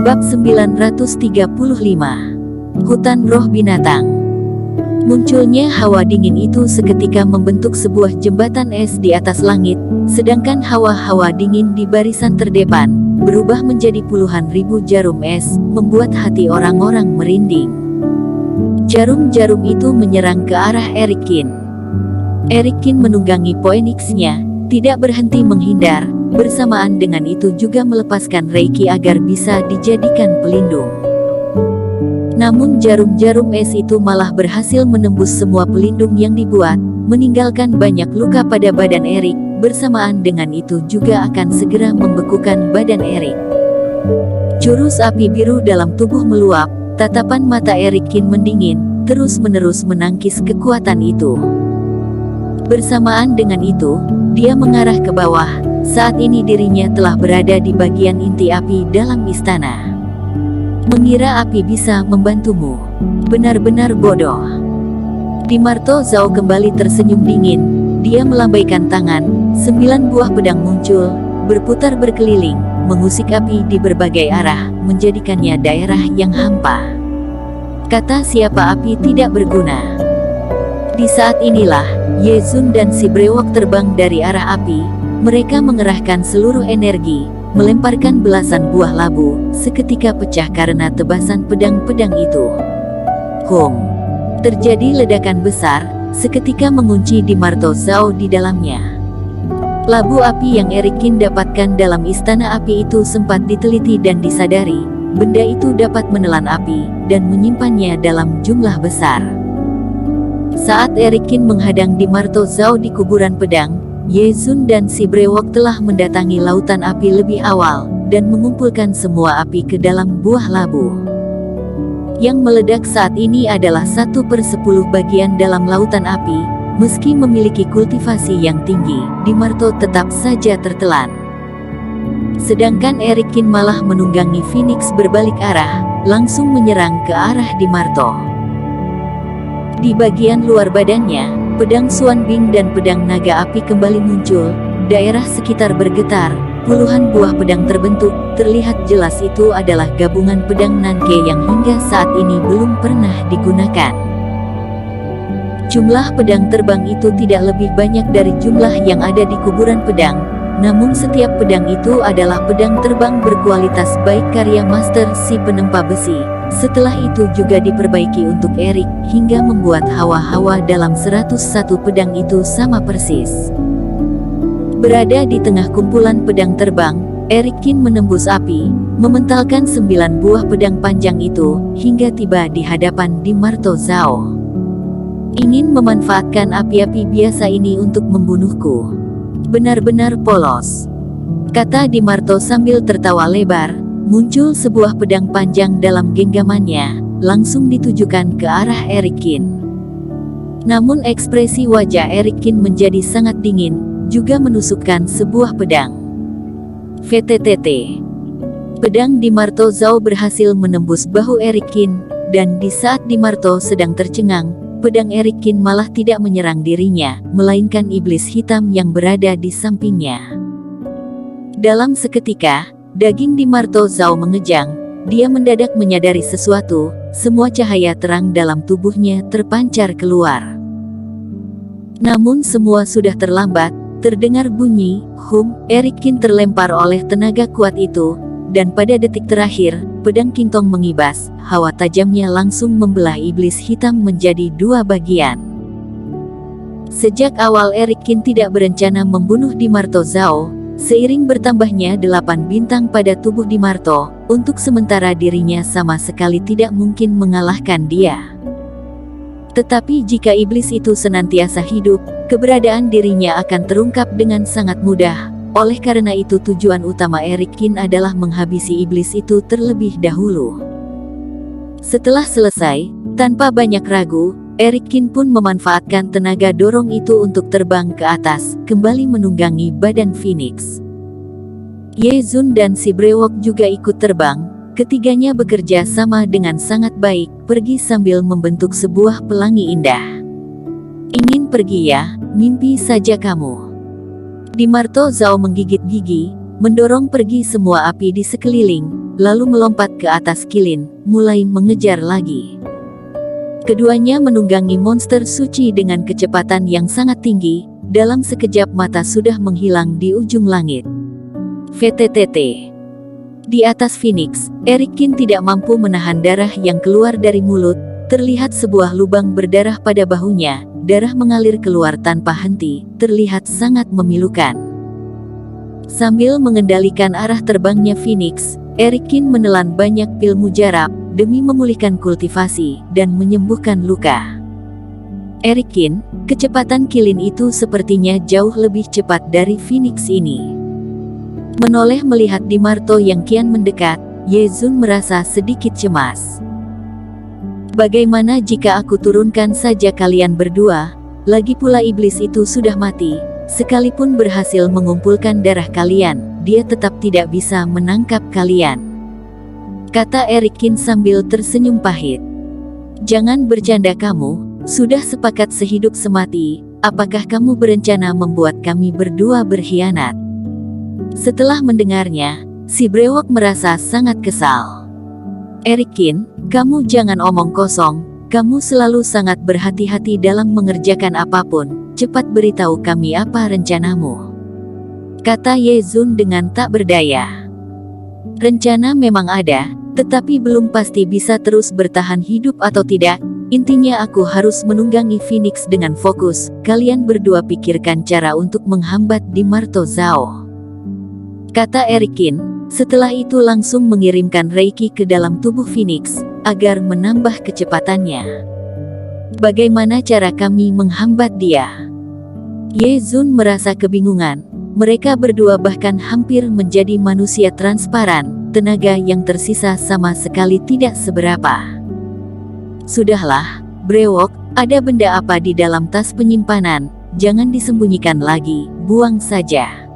Bab 935. Hutan Roh Binatang. Munculnya hawa dingin itu seketika membentuk sebuah jembatan es di atas langit, sedangkan hawa-hawa dingin di barisan terdepan berubah menjadi puluhan ribu jarum es, membuat hati orang-orang merinding. Jarum-jarum itu menyerang ke arah Erikin. Erikin menunggangi Phoenix-nya, tidak berhenti menghindar. Bersamaan dengan itu juga melepaskan Reiki agar bisa dijadikan pelindung. Namun jarum-jarum es itu malah berhasil menembus semua pelindung yang dibuat, meninggalkan banyak luka pada badan Erik. Bersamaan dengan itu juga akan segera membekukan badan Erik. Jurus api biru dalam tubuh meluap, tatapan mata Erikin mendingin, terus-menerus menangkis kekuatan itu. Bersamaan dengan itu, dia mengarah ke bawah. Saat ini dirinya telah berada di bagian inti api dalam istana. Mengira api bisa membantumu. Benar-benar bodoh. Dimarto Zhao kembali tersenyum dingin. Dia melambaikan tangan, 9 buah pedang muncul, berputar berkeliling, mengusik api di berbagai arah, menjadikannya daerah yang hampa. Kata siapa api tidak berguna. Di saat inilah, Ye Zun dan si brewok terbang dari arah api. Mereka mengerahkan seluruh energi, melemparkan belasan buah labu, seketika pecah karena tebasan pedang-pedang itu. Hum! Terjadi ledakan besar, seketika mengunci Dimarto Zhao di dalamnya. Labu api yang Erikin dapatkan dalam istana api itu sempat diteliti dan disadari, benda itu dapat menelan api, dan menyimpannya dalam jumlah besar. Saat Erikin menghadang Dimarto Zhao di kuburan pedang, Ye Zun dan si brewok telah mendatangi lautan api lebih awal, dan mengumpulkan semua api ke dalam buah labu. Yang meledak saat ini adalah 1/10 bagian dalam lautan api. Meski memiliki kultivasi yang tinggi, Dimarto tetap saja tertelan. Sedangkan Erikin malah menunggangi Phoenix berbalik arah, langsung menyerang ke arah Dimarto. Di bagian luar badannya, pedang Xuan Bing dan pedang naga api kembali muncul, daerah sekitar bergetar, puluhan buah pedang terbentuk, terlihat jelas itu adalah gabungan pedang Nanke yang hingga saat ini belum pernah digunakan. Jumlah pedang terbang itu tidak lebih banyak dari jumlah yang ada di kuburan pedang, namun setiap pedang itu adalah pedang terbang berkualitas baik karya master si penempa besi. Setelah itu juga diperbaiki untuk Erik, hingga membuat hawa-hawa dalam 101 pedang itu sama persis. Berada di tengah kumpulan pedang terbang, Erikin menembus api, mementalkan 9 buah pedang panjang itu, hingga tiba di hadapan Dimarto Zhao. Ingin memanfaatkan api-api biasa ini untuk membunuhku. Benar-benar polos, kata Dimarto sambil tertawa lebar. Muncul sebuah pedang panjang dalam genggamannya, langsung ditujukan ke arah Erikin. Namun ekspresi wajah Erikin menjadi sangat dingin, juga menusukkan sebuah pedang. VTTT. Pedang Dimarto Zhao berhasil menembus bahu Erikin, dan di saat Dimarto sedang tercengang, pedang Erikin malah tidak menyerang dirinya, melainkan iblis hitam yang berada di sampingnya. Dalam seketika, daging Dimarto Zhao mengejang, dia mendadak menyadari sesuatu, semua cahaya terang dalam tubuhnya terpancar keluar. Namun semua sudah terlambat, terdengar bunyi, Erikin terlempar oleh tenaga kuat itu, dan pada detik terakhir, pedang Kingtong mengibas, hawa tajamnya langsung membelah iblis hitam menjadi 2 bagian. Sejak awal Erikin tidak berencana membunuh Dimarto Zhao. Seiring bertambahnya 8 bintang pada tubuh Dimarto, untuk sementara dirinya sama sekali tidak mungkin mengalahkan dia. Tetapi jika iblis itu senantiasa hidup, keberadaan dirinya akan terungkap dengan sangat mudah. Oleh karena itu tujuan utama Erikin adalah menghabisi iblis itu terlebih dahulu. Setelah selesai, tanpa banyak ragu, Erikin pun memanfaatkan tenaga dorong itu untuk terbang ke atas, kembali menunggangi badan Phoenix. Ye Zun dan si brewok juga ikut terbang, ketiganya bekerja sama dengan sangat baik, pergi sambil membentuk sebuah pelangi indah. Ingin pergi ya, mimpi saja kamu. Dimarto Zhao menggigit gigi, mendorong pergi semua api di sekeliling, lalu melompat ke atas kilin, mulai mengejar lagi. Keduanya menunggangi monster suci dengan kecepatan yang sangat tinggi, dalam sekejap mata sudah menghilang di ujung langit. VTTT. Di atas Phoenix, Erikin tidak mampu menahan darah yang keluar dari mulut, terlihat sebuah lubang berdarah pada bahunya, darah mengalir keluar tanpa henti, terlihat sangat memilukan. Sambil mengendalikan arah terbangnya Phoenix, Erikin menelan banyak pil mujarab, demi memulihkan kultivasi, dan menyembuhkan luka. Erikin, kecepatan kilin itu sepertinya jauh lebih cepat dari Phoenix ini. Menoleh melihat Dimarto yang kian mendekat, Ye Zun merasa sedikit cemas. Bagaimana jika aku turunkan saja kalian berdua? Lagi pula iblis itu sudah mati, sekalipun berhasil mengumpulkan darah kalian, dia tetap tidak bisa menangkap kalian, kata Erikin sambil tersenyum pahit. Jangan bercanda kamu, sudah sepakat sehidup semati, apakah kamu berencana membuat kami berdua berkhianat? Setelah mendengarnya, si brewok merasa sangat kesal. Erikin, kamu jangan omong kosong, kamu selalu sangat berhati-hati dalam mengerjakan apapun, cepat beritahu kami apa rencanamu, kata Ye Zun dengan tak berdaya. Rencana memang ada, tetapi belum pasti bisa terus bertahan hidup atau tidak. Intinya aku harus menunggangi Phoenix dengan fokus. Kalian berdua pikirkan cara untuk menghambat Dimarto Zhao, kata Erikin. Setelah itu langsung mengirimkan Reiki ke dalam tubuh Phoenix, agar menambah kecepatannya. Bagaimana cara kami menghambat dia? Ye Zun merasa kebingungan. Mereka berdua bahkan hampir menjadi manusia transparan, tenaga yang tersisa sama sekali tidak seberapa. Sudahlah, brewok, ada benda apa di dalam tas penyimpanan? Jangan disembunyikan lagi, buang saja.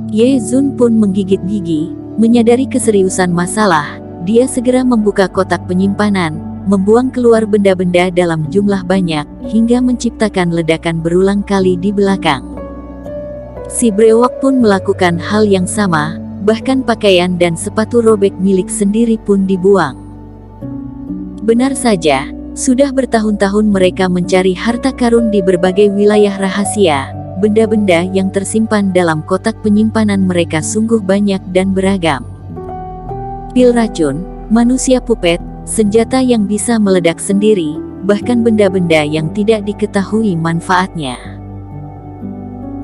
Ye Zun pun menggigit gigi, menyadari keseriusan masalah. Dia segera membuka kotak penyimpanan, membuang keluar benda-benda dalam jumlah banyak, hingga menciptakan ledakan berulang kali di belakang. Si brewok pun melakukan hal yang sama, bahkan pakaian dan sepatu robek milik sendiri pun dibuang. Benar saja, sudah bertahun-tahun mereka mencari harta karun di berbagai wilayah rahasia. Benda-benda yang tersimpan dalam kotak penyimpanan mereka sungguh banyak dan beragam. Pil racun, manusia pupet, senjata yang bisa meledak sendiri, bahkan benda-benda yang tidak diketahui manfaatnya.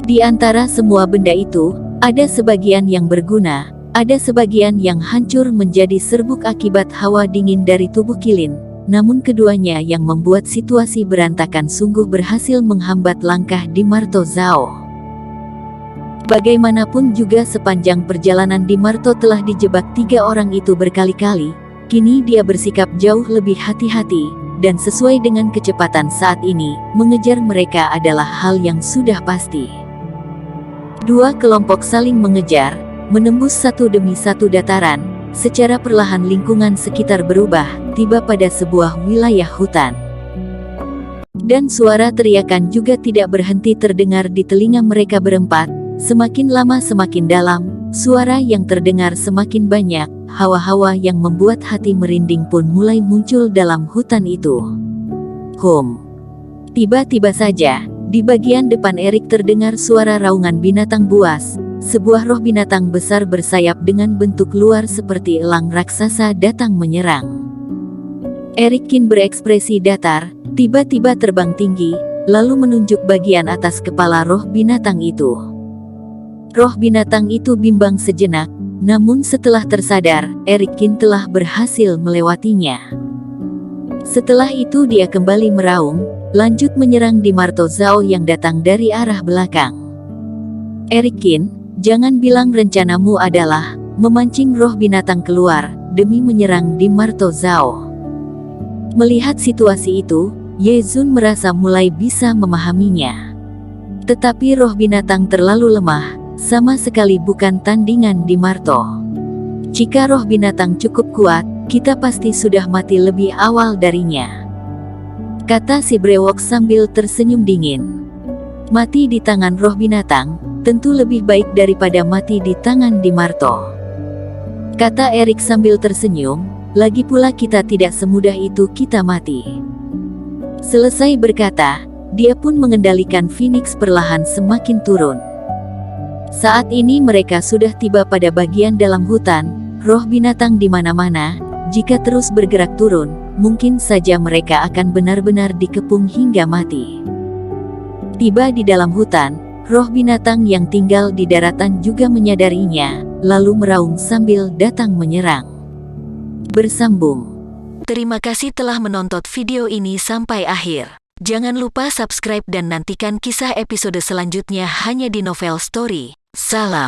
Di antara semua benda itu, ada sebagian yang berguna, ada sebagian yang hancur menjadi serbuk akibat hawa dingin dari tubuh kilin. Namun keduanya yang membuat situasi berantakan sungguh berhasil menghambat langkah Dimarto Zhao. Bagaimanapun juga sepanjang perjalanan Dimarto telah dijebak 3 orang itu berkali-kali, kini dia bersikap jauh lebih hati-hati, dan sesuai dengan kecepatan saat ini, mengejar mereka adalah hal yang sudah pasti. Dua kelompok saling mengejar, menembus satu demi satu dataran. Secara perlahan lingkungan sekitar berubah, tiba pada sebuah wilayah hutan. Dan suara teriakan juga tidak berhenti terdengar di telinga mereka berempat. Semakin lama semakin dalam, suara yang terdengar semakin banyak, hawa-hawa yang membuat hati merinding pun mulai muncul dalam hutan itu. Tiba-tiba saja, di bagian depan Erik terdengar suara raungan binatang buas. Sebuah roh binatang besar bersayap dengan bentuk luar seperti elang raksasa datang menyerang. Erikin berekspresi datar, tiba-tiba terbang tinggi, lalu menunjuk bagian atas kepala roh binatang itu. Roh binatang itu bimbang sejenak, namun setelah tersadar, Erikin telah berhasil melewatinya. Setelah itu dia kembali meraung, lanjut menyerang Dimarto Zhao yang datang dari arah belakang. Erikin, jangan bilang rencanamu adalah memancing roh binatang keluar demi menyerang Dimarto Zhao. Melihat situasi itu, Ye Zun merasa mulai bisa memahaminya. Tetapi roh binatang terlalu lemah, sama sekali bukan tandingan Dimarto. Jika roh binatang cukup kuat, kita pasti sudah mati lebih awal darinya, kata si brewok sambil tersenyum dingin. Mati di tangan roh binatang tentu lebih baik daripada mati di tangan Dimarto. kata Erik sambil tersenyum, lagi pula kita tidak semudah itu kita mati. Selesai berkata, dia pun mengendalikan Phoenix perlahan semakin turun. Saat ini mereka sudah tiba pada bagian dalam hutan, roh binatang di mana-mana. Jika terus bergerak turun, mungkin saja mereka akan benar-benar dikepung hingga mati. Tiba di dalam hutan, roh binatang yang tinggal di daratan juga menyadarinya, lalu meraung sambil datang menyerang. Bersambung. Terima kasih telah menonton video ini sampai akhir. Jangan lupa subscribe dan nantikan kisah episode selanjutnya hanya di Novel Story. Salam.